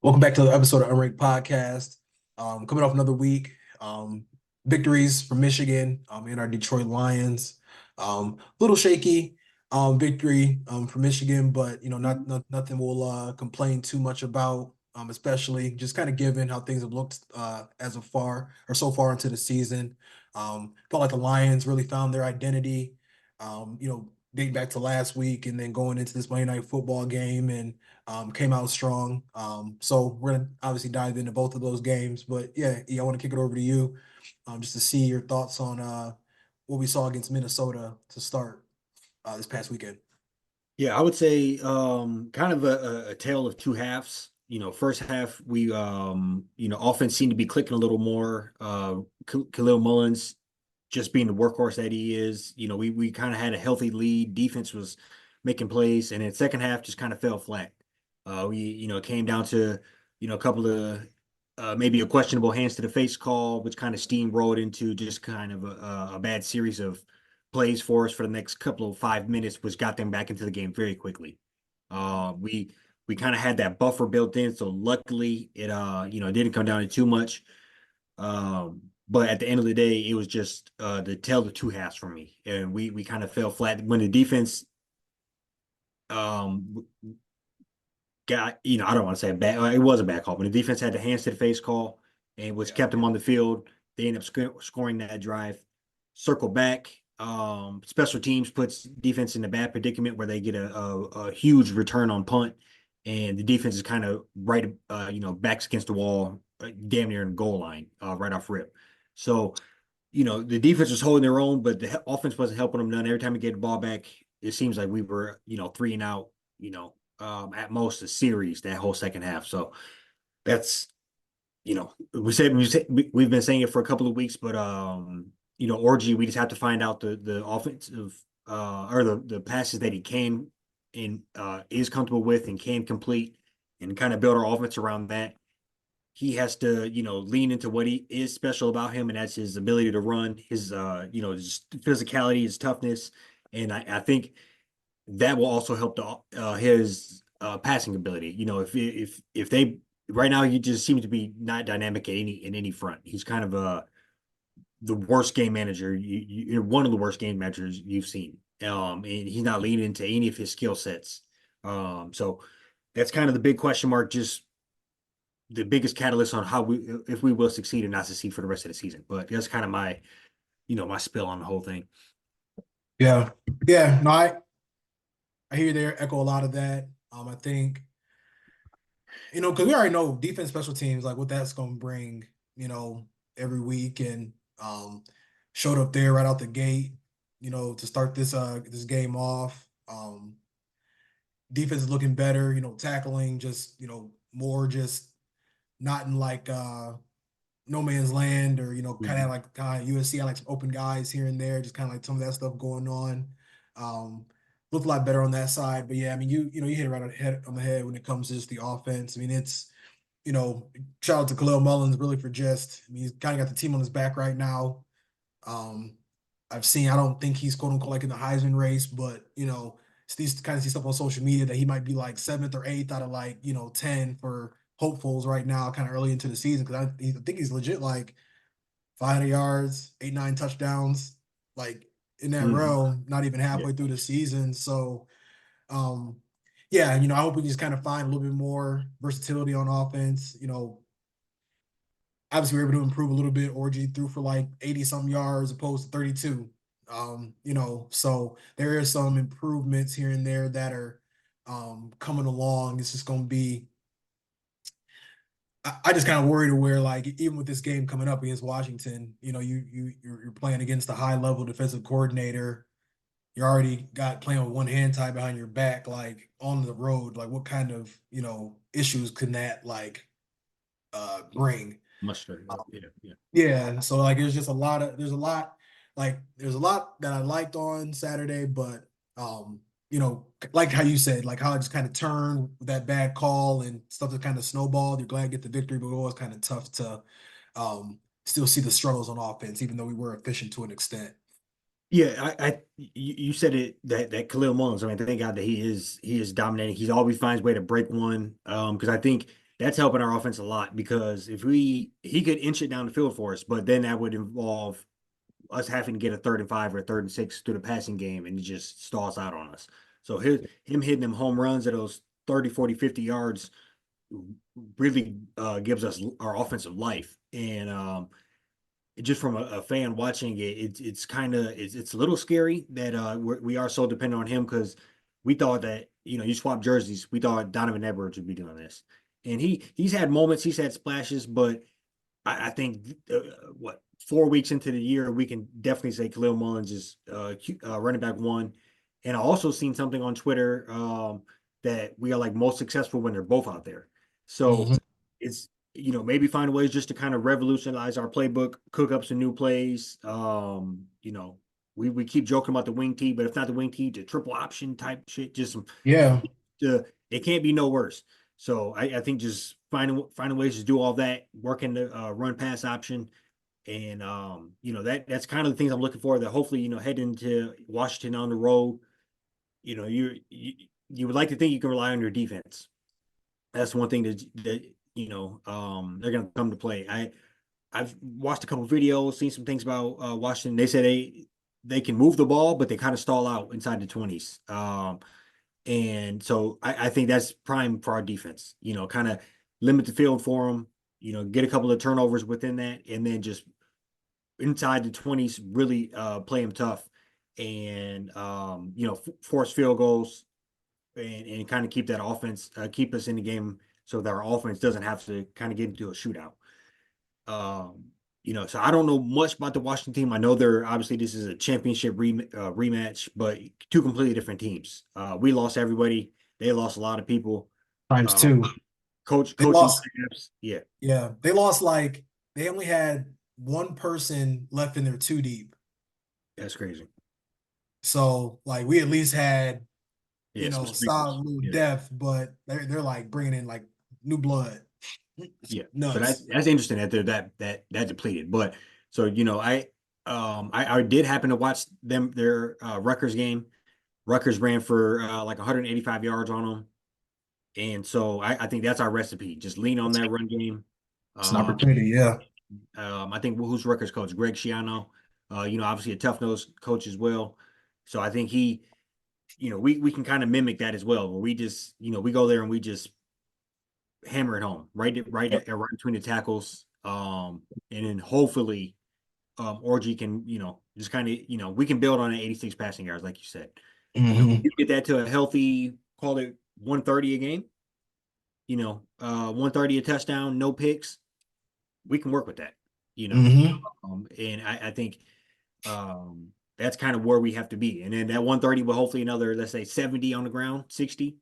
Welcome back to the episode of Unranked Podcast. Coming off another week, victories from Michigan and our Detroit Lions. Little shaky victory for Michigan, but nothing we'll complain too much about. Especially just kind of given how things have looked as of far or so far into the season. Felt like the Lions really found their identity. Dating back to last week and then going into this Monday Night Football game and came out strong. So we're gonna obviously dive into both of those games. But yeah, I want to kick it over to you, just to see your thoughts on what we saw against Minnesota to start this past weekend. Yeah, I would say kind of a tale of two halves. First half we offense seemed to be clicking a little more. Khalil Mullins just being the workhorse that he is. We kind of had a healthy lead. Defense was making plays, and then second half just kind of fell flat. It came down to a couple of maybe a questionable hands to the face call, which kind of steamrolled into just kind of a bad series of plays for us for the next couple of 5 minutes, which got them back into the game very quickly. We kind of had that buffer built in, so luckily it didn't come down to too much. But at the end of the day, it was just the tale of two halves for me, and we kind of fell flat when the defense um got I don't want to say a bad, it was a bad call, but the defense had the hands to the face call, and which Yeah. kept them on the field. They ended up scoring that drive, circle back. Special teams puts defense in a bad predicament where they get a huge return on punt, and the defense is kind of right, backs against the wall, damn near in the goal line, right off rip. So, the defense was holding their own, but the offense wasn't helping them none. Every time we get the ball back, it seems like we were, three and out, at most a series that whole second half. So that's, we've been saying it for a couple of weeks, but Orgy, we just have to find out the offensive or the passes that he can and is comfortable with and can complete and kind of build our offense around that. He has to, lean into what he is special about him, and that's his ability to run, his his physicality, his toughness. And I think that will also help his passing ability. If they right now he just seems to be not dynamic in any front. He's kind of the worst game manager. You're one of the worst game managers you've seen. And he's not leaning into any of his skill sets. So that's kind of the big question mark. Just the biggest catalyst on how we if we will succeed or not succeed for the rest of the season. But that's kind of my my spill on the whole thing. Yeah, yeah. No, I hear you there. Echo a lot of that. I think because we already know defense, special teams, like what that's going to bring. Every week and showed up there right out the gate. To start this game off. Defense is looking better, tackling just, more just not in like no man's land or, kind of Mhm. like USC. I like some open guys here and there, just kind of like some of that stuff going on. Looked a lot better on that side. But yeah, I mean, you hit it right on the head when it comes to just the offense. I mean, it's, shout out to Khalil Mullins really for just, I mean, he's kind of got the team on his back right now. Um, I don't think he's quote unquote like in the Heisman race, but these kind of see stuff on social media that he might be like seventh or eighth out of like, 10 for hopefuls right now, kind of early into the season. Cause I think he's legit like 500 yards, 8, 9 touchdowns, like in that Mhm. realm, not even Yeah. halfway through the season. So, um, yeah, I hope we just kind of find a little bit more versatility on offense. Obviously we were able to improve a little bit. Orgy threw for like 80 something yards opposed to 32. So there is some improvements here and there that are coming along. It's just gonna be I just kind of worry to where like even with this game coming up against Washington, you're playing against a high level defensive coordinator. You already got playing with one hand tied behind your back, like on the road. Like what kind of, issues can that like bring? Mustard. Yeah. Yeah. Yeah, so like there's a lot that I liked on Saturday, but like how you said, like how it just kind of turned with that bad call and stuff that kind of snowballed. You're glad to get the victory, but it was kind of tough to still see the struggles on offense, even though we were efficient to an extent. Yeah, you said it that Khalil Mullins. I mean, thank God that he is dominating. He's always finds a way to break one. Because I think that's helping our offense a lot because if he could inch it down the field for us, but then that would involve us having to get a 3rd and 5 or a 3rd and 6 through the passing game, and it just stalls out on us. So him hitting them home runs at those 30, 40, 50 yards really gives us our offensive life. And just from a fan watching it, it's kind of it's a little scary that we are so dependent on him because we thought that you swap jerseys, we thought Donovan Edwards would be doing this, and he's had moments, he's had splashes, but I think what 4 weeks into the year, we can definitely say Khalil Mullins is running back one. And I also seen something on Twitter that we are like most successful when they're both out there. So Mhm. it's maybe find ways just to kind of revolutionize our playbook, cook up some new plays. We keep joking about the wing tee, but if not the wing tee, the triple option type shit, just some Yeah. it can't be no worse. So I think just finding ways to do all that, working the run pass option, and that's kind of the things I'm looking for. That hopefully head into Washington on the road. You would like to think you can rely on your defense. That's one thing that they're going to come to play. I've watched a couple videos, seen some things about Washington. They say they can move the ball, but they kind of stall out inside the 20s. And so I think that's prime for our defense, kind of limit the field for them, get a couple of turnovers within that, and then just inside the 20s, really play them tough and, force field goals and kind of keep that offense, keep us in the game so that our offense doesn't have to kind of get into a shootout. Um, so I don't know much about the Washington team. I know they're obviously this is a championship rematch, but two completely different teams. We lost everybody. They lost a lot of people. Times Uh, two. They coaching lost. staffs, yeah, Yeah, they lost like they only had one person left in their two deep. that's crazy. So like we at least had, Yeah, some solid sprinkles. little Yeah, depth, but they're like bringing in like new blood. It's yeah. So that's nuts. that's interesting that they're that depleted. But so I did happen to watch their Rutgers game. Rutgers ran for like 185 yards on them. And so I think that's our recipe. Just lean on It's, that run game. it's an Uh, opportunity. Yeah. I think who's Rutgers coach? Greg Schiano. Obviously a tough nosed coach as well. So I think we can kind of mimic that as well, where we just, we go there and we just hammer it home, right between the tackles. And then hopefully, Orgy can, just kind of, we can build on an 86 passing yards, like you said. If we Hmm. can get that to a healthy, call it 130 a game, 130 a touchdown, no picks, we can work with that, you know. Hmm. And I think that's kind of where we have to be. And then that 130 will hopefully another, let's say 70 on the ground, 60.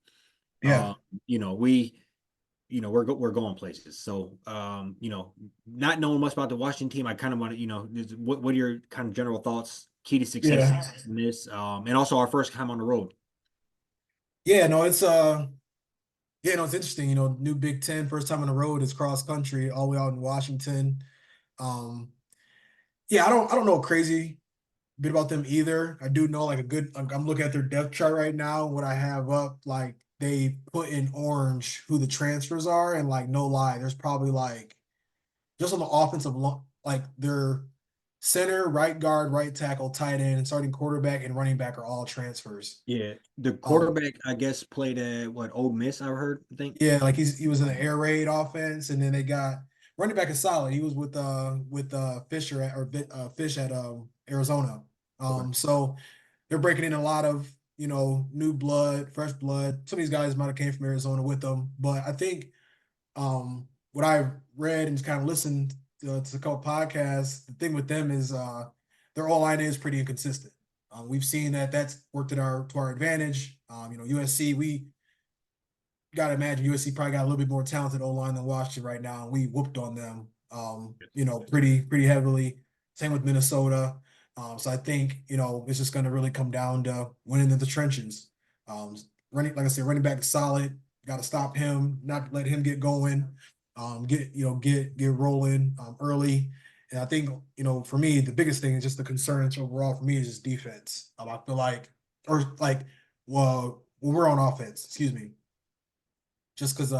Yeah. We we're going places. So not knowing much about the Washington team, I kind of want to, what are your kind of general thoughts, key to success Yeah. in this, and also our first time on the road. Yeah. No, it's interesting. New Big Ten, first time on the road is cross country, all the way out in Washington. Um, yeah, I don't know a crazy bit about them either. I do know like a good. I'm looking at their depth chart right now. What I have up, like they put in orange who the transfers are, and like no lie, there's probably like just on the offensive like their center, right guard, right tackle, tight end, starting quarterback, and running back are all transfers. Yeah, the Um, quarterback, I guess, played at what Old Miss. I heard. I think. Yeah, like he was in the air raid offense, and then they got running back is solid. He was with Fisher Fish at Arizona. Okay. So they're breaking in a lot of new blood, fresh blood. Some of these guys might have came from Arizona with them, but I think what I've read and kind of listened to a couple podcasts, the thing with them is their all line is pretty inconsistent. We've seen that that's worked to our advantage. USC we got to imagine USC probably got a little bit more talented O line than Washington right now, and we whooped on them, pretty heavily. Same with Minnesota. So I think it's just going to really come down to winning in the trenches. Um, running, like I said, running back is solid. Got to stop him, not let him get going. Get rolling early. And I think for me, the biggest thing is just the concerns overall for me is just defense. I feel like, or like, well, when we're on offense, excuse me, just because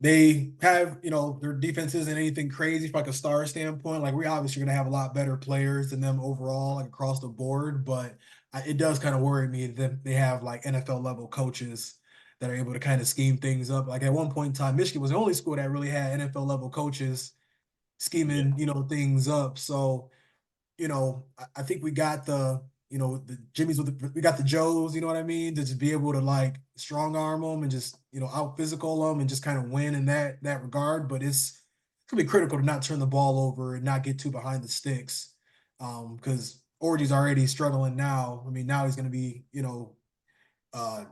They have, their defense isn't anything crazy from like a star standpoint. Like we obviously are going to have a lot better players than them overall, like across the board. But it does kind of worry me that they have like NFL level coaches that are able to kind of scheme things up. Like at one point in time, Michigan was the only school that really had NFL level coaches Yeah. scheming, things up. So I think we got the Jimmys we got the Joes, you know what I mean, to just be able to like strong arm them and just out physical them and just kind of win in that regard. But it's gonna be critical to not turn the ball over and not get too behind the sticks, because Orgy's already struggling now. I mean, now he's gonna be uh,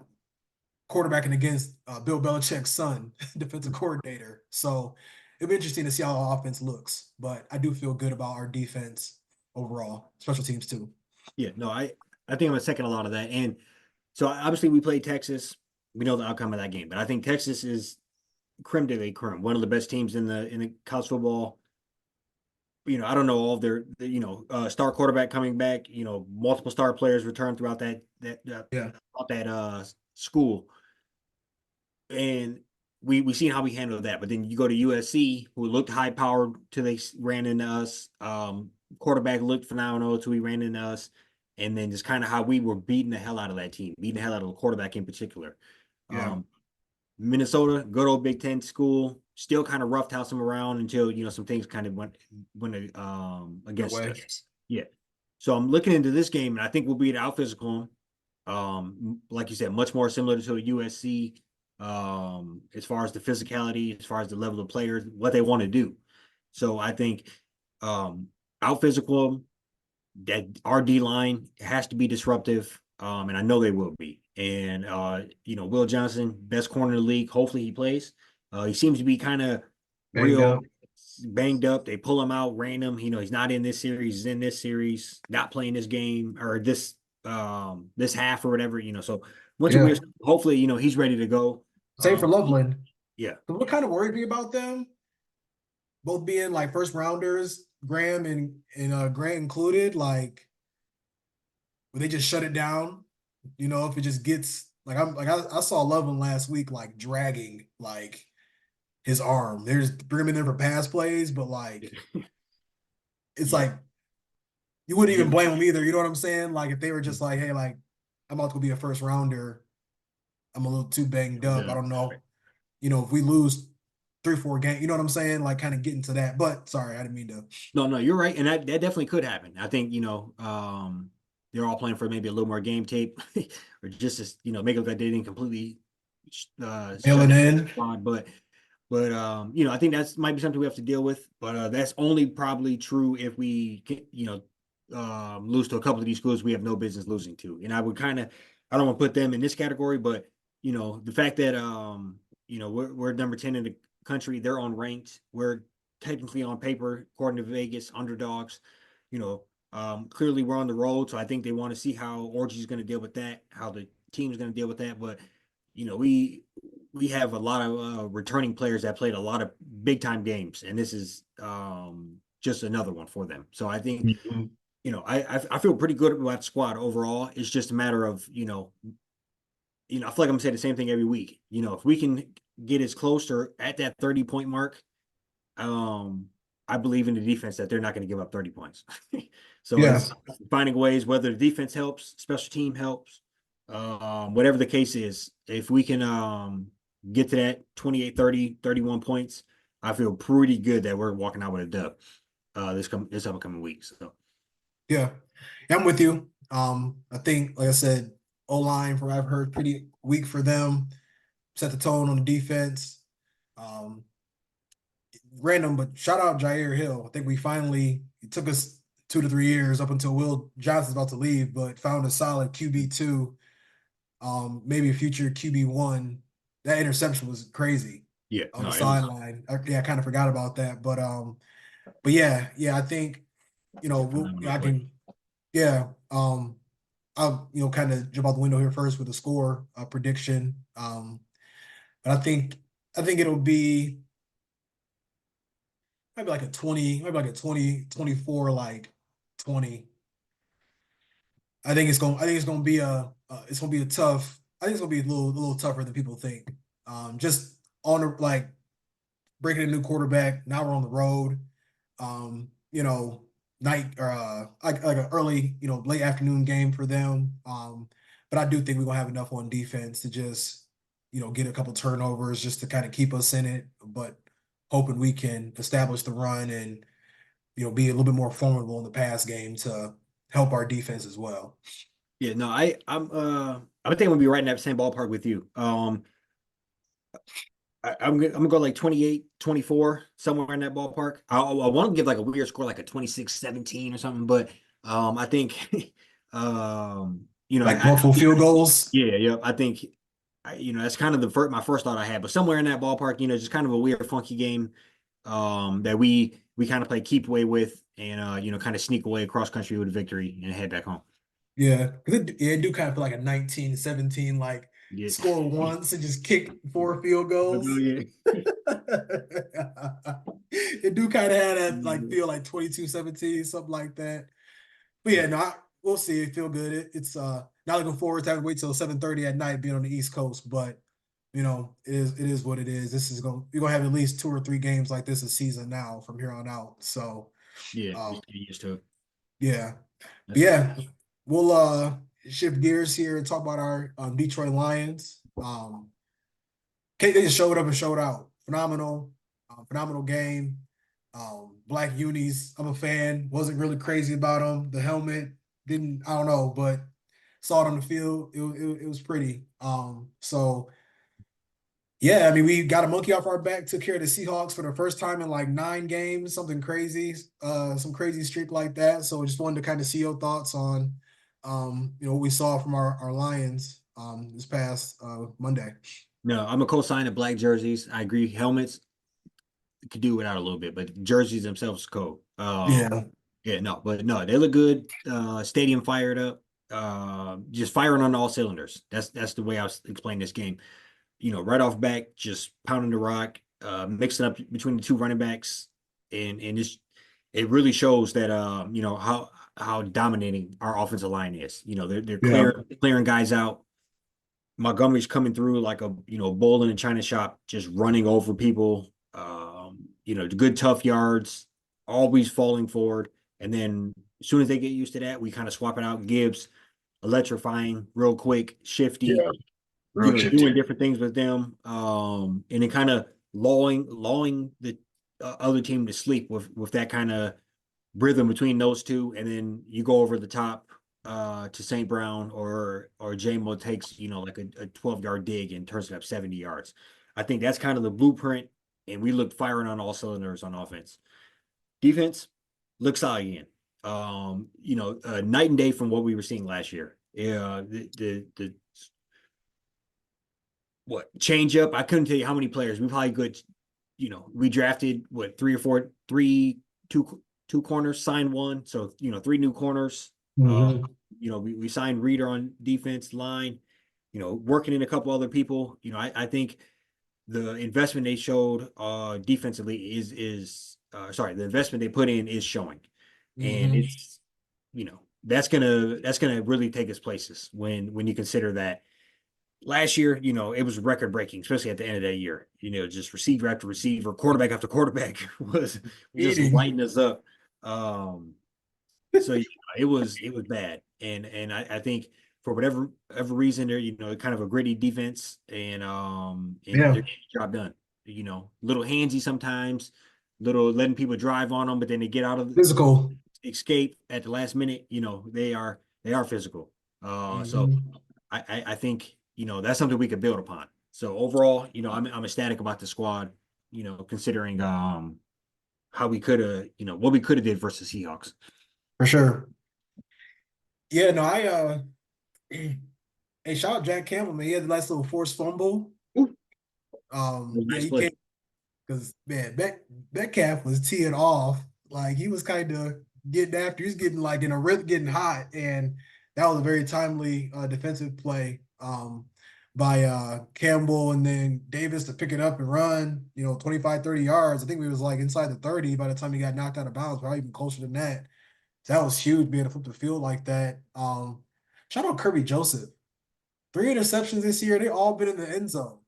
quarterbacking against Bill Belichick's son, defensive coordinator. So it'll be interesting to see how our offense looks. But I do feel good about our defense overall, special teams too. Yeah, no, I think I'm gonna second a lot of that. And so obviously we played Texas. We know the outcome of that game, but I think Texas is creme de la creme, one of the best teams in the college football. I don't know all of star quarterback coming back. Multiple star players return throughout Yeah, school, and we seen how we handled that. But then you go to USC, who looked high powered till they ran into us. Quarterback looked phenomenal till he ran into us, and then just kind of how we were beating the hell out of that team, beating the hell out of the quarterback in particular. yeah, Um, Minnesota, good old Big Ten school, still kind of roughhouse them around until some things kind of went that against way. us. Yeah. So I'm looking into this game, and I think we'll be out physical. Like you said, much more similar to USC. As far as the physicality, as far as the level of players, what they want to do. So I think um out physical, that our D line has to be disruptive. And I know they will be. And Will Johnson, best corner in the league. Hopefully he plays. He seems to be kind of Banged real up. banged up. They pull him out random. He's not in this series, he's in this series, not playing this game or this half or whatever, So once a Yeah. weird, hopefully, he's ready to go. Same for Loveland. Yeah. So what kind of worried me about them, both being like first rounders, Graham and Grant included, like when they just shut it down, if it just gets like I saw Loveland last week like dragging like his arm. There's bring him in there for pass plays, but like it's Yeah. like you wouldn't even Yeah. blame him either. You know what I'm saying? Like if they were just like, hey, like I'm about to go be a first rounder, I'm a little too banged up. I don't Right. know. If we lose 3, 4 games, you know what I'm saying? Like kind of getting to that. But sorry, I didn't mean to. No, no, you're right, and that definitely could happen. I think they're all playing for maybe a little more game tape, or just to make it look like they didn't completely shut Mailing down in. the squad. But I think that's might be something we have to deal with. But that's only probably true if we lose to a couple of these schools we have no business losing to. And I don't want to put them in this category, but the fact that we're number 10 in the country, they're unranked, we're technically on paper, according to Vegas, underdogs. Clearly we're on the road, so I think they want to see how Orgy is going to deal with that, how the team's going to deal with that. But we have a lot of returning players that played a lot of big time games, and this is just another one for them. So I think Mhm. I feel pretty good about the squad overall. It's just a matter of I feel like I'm gonna say the same thing every week. If we can get as close or at that 30-point mark, um, I believe in the defense that they're not going to give up 30 points. So Yeah. it's finding ways, whether the defense helps, special team helps, whatever the case is. If we can get to that 28, 30, 31 points, I feel pretty good that we're walking out with a dub this upcoming week. So Yeah. Yeah, I'm with you. I think, like I said, O line from what I've heard, pretty weak for them. Set the tone on the defense. Um, Random, but shout out Jair Hill. I think we finally it took us 2 to 3 years up until Will Johnson's about to leave, but found a solid QB2, maybe a future QB1. That interception was crazy yeah, on no, the it was sideline. Yeah, I kind of forgot about that, but yeah, I think a I phenomenal play. can, yeah. I'll kind of jump out the window here first with a score prediction. But I think it'll be maybe like a 20, maybe like a 20, 24, like 20. I think it's gonna be it's gonna be a tough. I think it's gonna be a little tougher than people think. Just on the like breaking a new quarterback. Now we're on the road. You know, night or like an early, late afternoon game for them. But I do think we're gonna have enough on defense to just, get a couple turnovers just to kind of keep us in it. But hoping we can establish the run and, be a little bit more formidable in the pass game to help our defense as well. Yeah, no, I think I'm gonna be right in that same ballpark with you. I'm gonna go like 28, 24, somewhere in that ballpark. I want to give like a weird score, like a 26-17 or something, but I think Like multiple field goals. yeah, yeah, I think that's kind of my first thought I had, but somewhere in that ballpark, just kind of a weird, funky game that we kind of play keep away with and kind of sneak away across country with a victory and head back home. Yeah, because it do kind of feel like a 19-17, like Yeah. score once and just kick 4 field goals. Yeah. It do kind of have that like feel like 22-17, something like that. But yeah, Yeah. no, we'll see. It feel good. It's not looking forward to having to wait till 7:30 at night being on the East Coast, but it is what it is. We're gonna have at least 2 or 3 games like this a season now from here on out. So Yeah, um just get used to it. yeah. But That's yeah, we'll shift gears here and talk about our Detroit Lions. They just showed up and showed out. Phenomenal game. Black unis, I'm a fan. Wasn't really crazy about them. The helmet didn't, I don't know, but saw it on the field. It was pretty. So yeah, I mean, we got a monkey off our back, took care of the Seahawks for the first time in like 9 games, something crazy, some crazy streak like that. So just wanted to kind of see your thoughts on, what we saw from our Lions this past Monday. No, I'm a co-sign of black jerseys. I agree. Helmets could do without a little bit, but jerseys themselves cool. Yeah, Yeah, no, but no, they look good. Stadium fired up. Just firing on all cylinders. That's the way I was explaining this game. Right off back, just pounding the rock, mixing up between the two running backs, and it really shows that how dominating our offensive line is. They're yeah, clearing guys out. Montgomery's coming through like a bull in a china shop, just running over people. Good tough yards, always falling forward. And then as soon as they get used to that, we kind of swap it out. Gibbs, electrifying, real quick, shifty, yeah, real doing shifty. different things with them. And then kind of lulling the other team to sleep with that kind of rhythm between those two, and then you go over the top to St. Brown or JMO takes like a 12-yard dig and turns it up 70 yards. I think that's kind of the blueprint, and we looked firing on all cylinders on offense. Defense looks solid again. Night and day from what we were seeing last year. Yeah, the what change up? I couldn't tell you how many players. We probably good. We drafted what two corners, signed one, so three new corners. Uh, Hmm. we signed Reader on defense line. Working in a couple other people. I think the investment they showed defensively is sorry, the investment they put in is showing, and Hmm. it's that's gonna really take us places when you consider that last year, it was record breaking, especially at the end of that year. Just receiver after receiver, quarterback after quarterback was just Eating. lighting us up. Um, so it was bad, and I think for whatever reason, they're kind of a gritty defense, and Yeah, they're getting the job done. Little handsy sometimes, little letting people drive on them, but then they get out of physical. escape at the last minute. They are physical. So Hmm. I think that's something we could build upon. So overall, I'm ecstatic about the squad. Considering how we could have what we could have did versus Seahawks. For sure. Yeah, no, hey, shout out Jack Campbell, man. He had a nice little forced fumble. Ooh, Yeah, nice he play. came because man, Metcalf was teeing off. Like he was kind of getting after. He's getting like in a rhythm, getting hot, and that was a very timely defensive play by Campbell, and then Davis to pick it up and run. 25, 30 yards. I think we was like inside the 30 by the time he got knocked out of bounds, probably even closer than that. So that was huge being able to flip the field like that. Shout out Kirby Joseph. 3 interceptions this year. They all been in the end zone.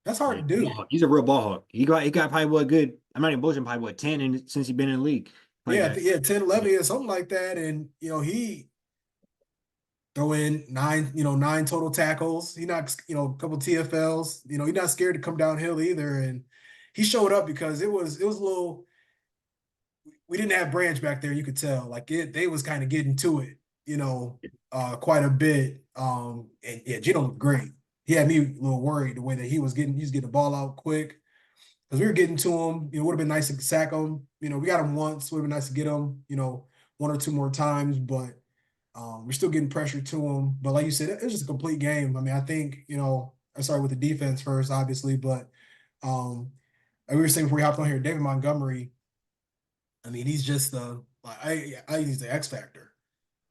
That's hard Yeah, to do. he's a real ball hawk. He got probably what good. I'm not even bullshitting. Probably what 10 since he's been in the league. Probably Yeah, got yeah, 10, yeah, 11 years, something like that. And he throw in nine, 9 total tackles. He knocks, a couple TFLs. He's not scared to come downhill either. And he showed up because it was a little. We didn't have Branch back there. You could tell, like they was kind of getting to it, quite a bit. And yeah, Gino looked great. He had me a little worried the way that he was getting the ball out quick because we were getting to him. Would have been nice to sack him. We got him once. Would have been nice to get him. One or two more times, but we're still getting pressure to him. But like you said, it was just a complete game. I mean, I think I started with the defense first, obviously, but like we were saying before we hopped on here, David Montgomery. I mean, he's just I use the X factor.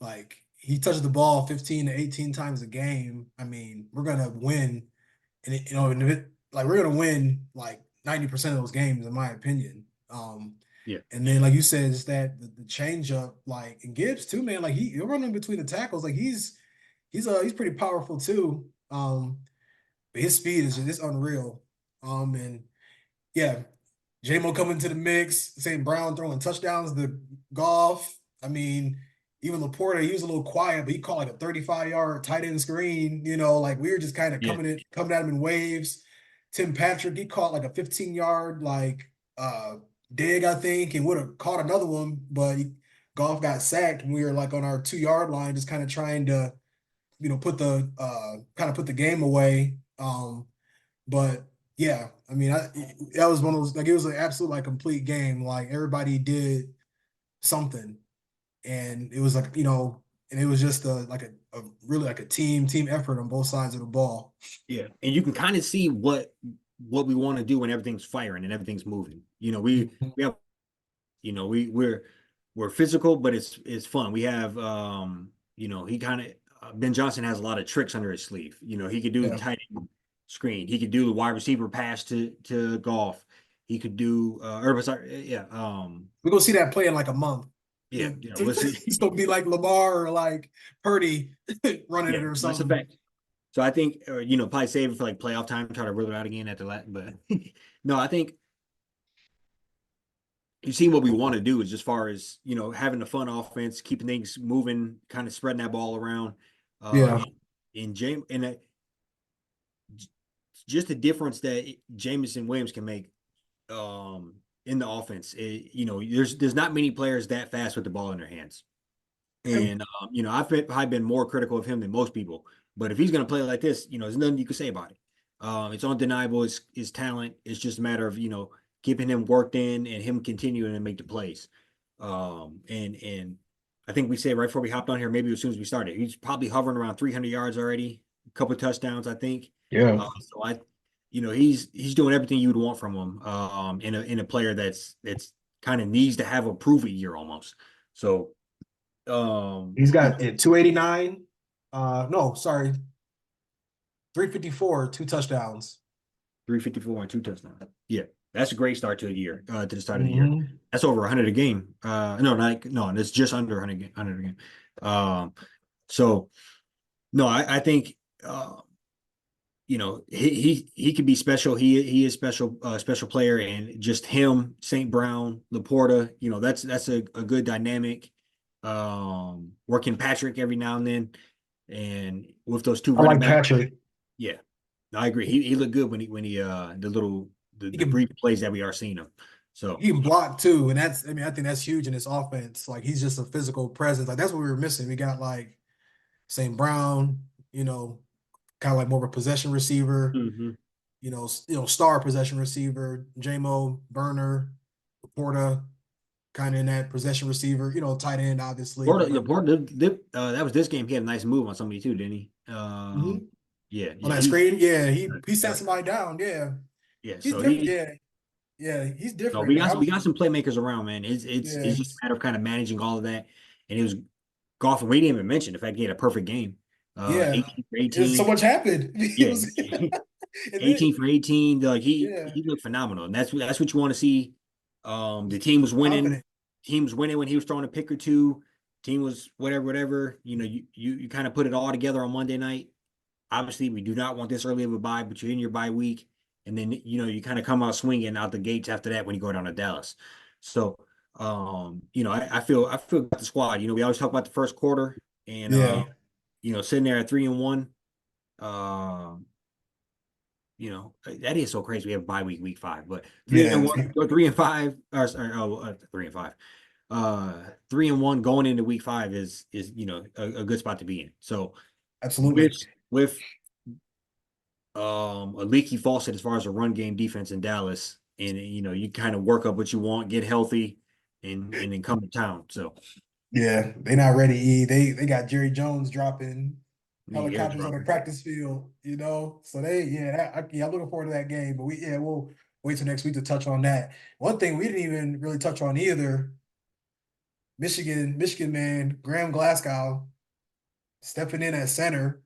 Like he touches the ball 15 to 18 times a game. I mean, we're gonna win, and like we're gonna win like 90% of those games, in my opinion. yeah, And then like you said, it's that the change up, like and Gibbs too, man. Like he'll run in between the tackles. Like he's pretty powerful too. But his speed is just unreal. And yeah, J-Mo coming to the mix, St. Brown throwing touchdowns to Golf. I mean, even Laporta, he was a little quiet, but he caught like a 35-yard tight end screen. Like we were just kind of yeah, coming at him in waves. Tim Patrick, he caught like a 15-yard dig, I think, and would have caught another one, but Golf got sacked and we were like on our 2-yard line, just kind of trying to, put the game away. But yeah, I mean, that was one of those, like, it was an absolute like complete game. Like everybody did something, and it was like and it was just a really like a team effort on both sides of the ball. yeah. And you can kind of see what we want to do when everything's firing and everything's moving. We have we're physical, but it's fun. We have he kind of Ben Johnson has a lot of tricks under his sleeve. He could do the Yeah, tight end screen. He could do the wide receiver pass to Golf. He could do or sorry, yeah, we're gonna see that play in like a month. yeah, we'll see. It's gonna be like Lamar or like Purdy running Yeah, it or that's a something. fact. So I think probably save it for like playoff time, try to reel it out again at the last. But no, I think you see what we want to do is as far as having a fun offense, keeping things moving, kind of spreading that ball around. Yeah, In James and just the difference that Jameson Williams can make in the offense. There's not many players that fast with the ball in their hands. And I've been more critical of him than most people. But if he's going to play like this, there's nothing you can say about it. It's undeniable. His talent. It's just a matter of keeping him worked in and him continuing to make the plays. And I think we said right before we hopped on here, maybe as soon as we started, he's probably hovering around 300 yards already, a couple of touchdowns, I think. yeah. So he's doing everything you would want from him. In a player that's kind of needs to have a prove it year almost. So He's got 289. No, sorry, 354, 2 touchdowns. 354 and 2 touchdowns. Yeah, that's a great start to the year, to the start of the year. Hmm. That's over 100 a game. No, it's just under 100 a game. So no, I think he could be special. He is special, special player, and just him, St. Brown, Laporta, that's a good dynamic. Working Patrick every now and then, and with those two I running like backs, Patrick. yeah, I agree. He looked good when he He the can brief plays that we are seeing him. So he can block too, and I think that's huge in this offense. Like he's just a physical presence. Like that's what we were missing. We got like St. Brown, kind of like more of a possession receiver, mhm. star possession receiver, JMO, Burner, Porta, kind of in that possession receiver, tight end, obviously, but That was this game. He had a nice move on somebody too, didn't he? Mhm. Yeah, On yeah, that he, screen, yeah, he yeah, sat somebody down. Yeah, yeah. he's So different. he, Yeah, yeah, he's no, different, we man. got we got some playmakers around, man. It's Yeah, just a matter of kind of managing all of that. And it was golf, and we didn't even mention the fact he had a perfect game. yeah. 18 for It's so 18. much happened. It Yeah, was, and then 18 for 18. Like yeah, he looked phenomenal, and that's what you want to see. The team was winning. confident. Team was winning when he was throwing a pick or two. Team was whatever. You kind of put it all together on Monday night. Obviously, we do not want this early of a bye, but you're in your bye week. and then you kind of come out swinging out the gates after that when you go down to Dallas. So I feel about the squad. We always talk about the first quarter, and Yeah. sitting there at 3-1. That is so crazy. We have bye week 5, but three and Yeah. one, or 3-5, or sorry, 3-5. 3-1 going into week 5 is a good spot to be in. So with Absolutely. with a leaky faucet as far as a run game defense in Dallas, and you kind of work up what you want, get healthy, and then come to town. So Yeah. They not ready. They got Jerry Jones dropping yeah, helicopters on the practice field, you know. So I'm looking forward to that game. But we'll wait till next week to touch on that. One thing we didn't even really touch on either, Michigan man, Graham Glasgow stepping in at center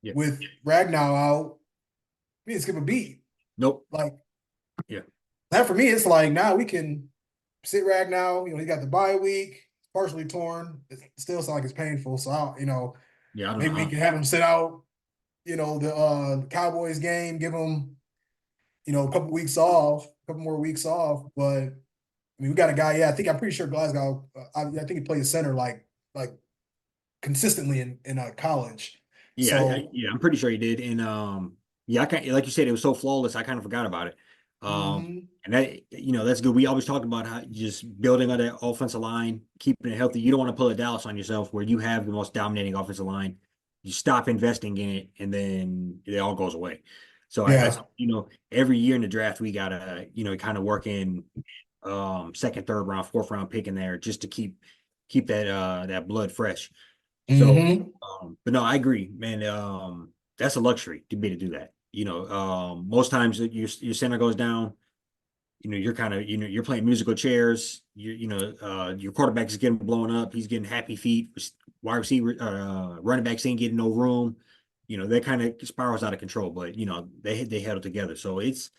yeah, with Ragnow out. We didn't skip a beat. nope, Like yeah, that for me, it's like now we can sit Ragnow. You know, he got the bye week, partially torn. It still sounds like it's painful. So yeah. I don't know maybe we how. can have him sit out, the Cowboys game, give him, a couple weeks off, a couple more weeks off. But I mean, we got a guy. Yeah, I'm pretty sure Glasgow. I think he played center like consistently in college. Yeah, So I'm pretty sure he did. And yeah, I kind like you said, it was so flawless. I kind of forgot about it. mhm. And that's good. We always talk about how just building on that offensive line, keeping it healthy. You don't want to pull a Dallas on yourself where you have the most dominating offensive line. You stop investing in it, and then it all goes away. So Yeah. every year in the draft we gotta kind of work in second, third round, fourth round pick in there just to keep that blood fresh. So, Hmm. but no, I agree, man. That's a luxury to be able to do that. Most times that your center goes down, you're kind of, you're playing musical chairs. Your quarterback is getting blown up. He's getting happy feet. Wide receiver, running backs ain't getting no room. That kind of spirals out of control. But they held it together. So it's,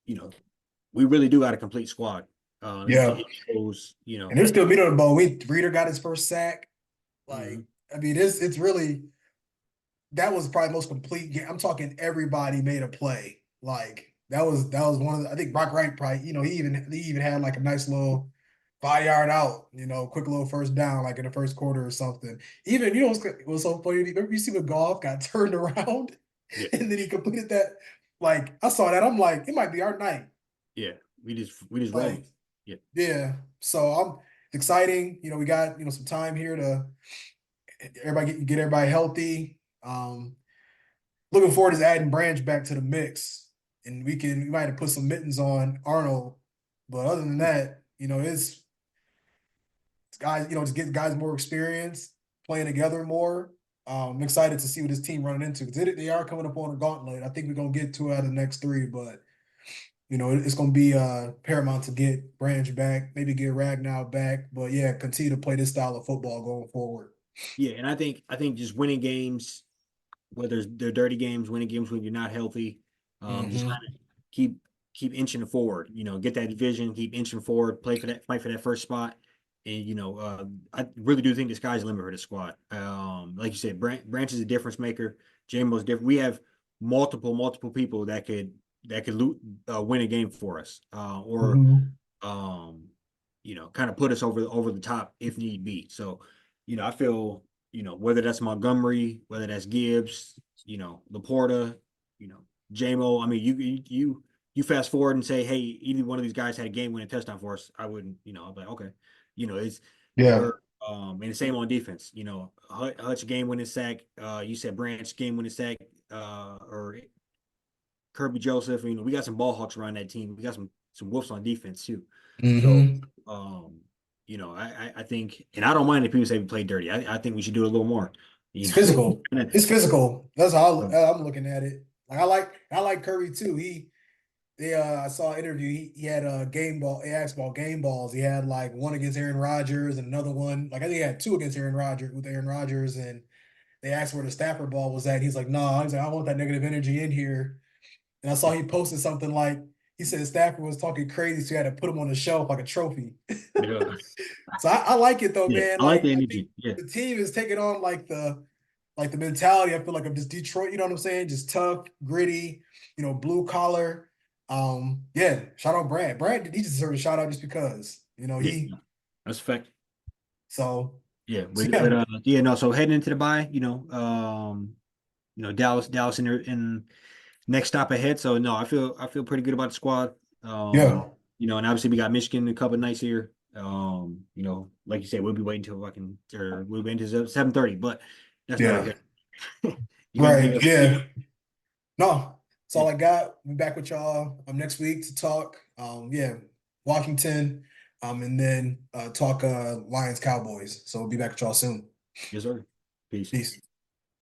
you know, we really do got a complete squad. Yeah. It shows, And they're still beating the ball. Reader got his first sack. Like, mhm. I mean, it's really that was probably the most complete game. I'm talking everybody made a play. Like that was one of the, I think Brock Wright probably, he even had like a nice little 5 yard out, quick little first down, like in the first quarter or something. Even, it was so funny. Remember you see when Golf got turned around Yeah, and then he completed that. Like I saw that. I'm like, it might be our night. yeah. We just rolling. Like, Yeah. yeah. So it's exciting. We got, some time here to everybody get everybody healthy. Looking forward to adding Branch back to the mix, and we might have put some mittens on Arnold, but other than that, it's guys, just get guys more experience, playing together more. I'm excited to see what this team running into because they are coming up on a gauntlet. I think we're gonna get 2 out of the next 3, but it's gonna be paramount to get Branch back, maybe get Ragnow back, but yeah, continue to play this style of football going forward. Yeah, and I think just winning games, whether they're dirty games, winning games when you're not healthy, just Hmm. kind of keep keep inching forward. Get that division, keep inching forward, play for that, fight for that first spot. And I really do think the sky's the limit for the squad. Like you said, Branch is a difference maker. Jamo's different. We have multiple people that could win a game for us, or Hmm. um, kind of put us over the top if need be. So, I feel, whether that's Montgomery, whether that's Gibbs, Laporta, you know, JMO. I mean, you fast forward and say, hey, either one of these guys had a game winning touchdown for us. I wouldn't, I'm like, okay, it's Yeah. or and the same on defense. Hutch game winning sack. You said Branch game winning sack. Or Kirby Joseph. We got some ball hawks around that team. We got some wolves on defense too. So, Hmm. I think, and I don't mind if people say we play dirty. I think we should do it a little more. It's You physical. know, It's physical. That's how So, I'm looking at it. Like I like Curry too. I saw an interview. He had a game ball. He asked about game balls. He had like one against Aaron Rodgers and another one. Like I think he had two against Aaron Rodgers, and they asked where the Stafford ball was at. He's like, no, nah. He's like, I don't want that negative energy in here. And I saw he posted something like he said Stafford was talking crazy, so he had to put him on the shelf like a trophy. yeah, So I like it though, yeah. man. I like Like the I think energy. Yeah, the team is taking on like like the mentality, I feel like of just Detroit, you know what I'm saying? Just tough, gritty, blue collar. Yeah, shout out Brad. Brad, he just deserves a shout out just because, Yeah, that's a fact. so Yeah, so but yeah, yeah, no. So heading into the bye, Dallas in next stop ahead. So no, I feel pretty good about the squad. yeah, And obviously we got Michigan in a couple of nights here. Like you said, we'll be waiting till we'll be waiting until 7:30, but that's neither yeah. here. You got anything Right. else? Yeah. No, that's Yeah, all I got. We'll be back with y'all next week to talk. Yeah, Washington, and then talk Lions Cowboys. So we'll be back with y'all soon. yes, sir. Peace. Peace.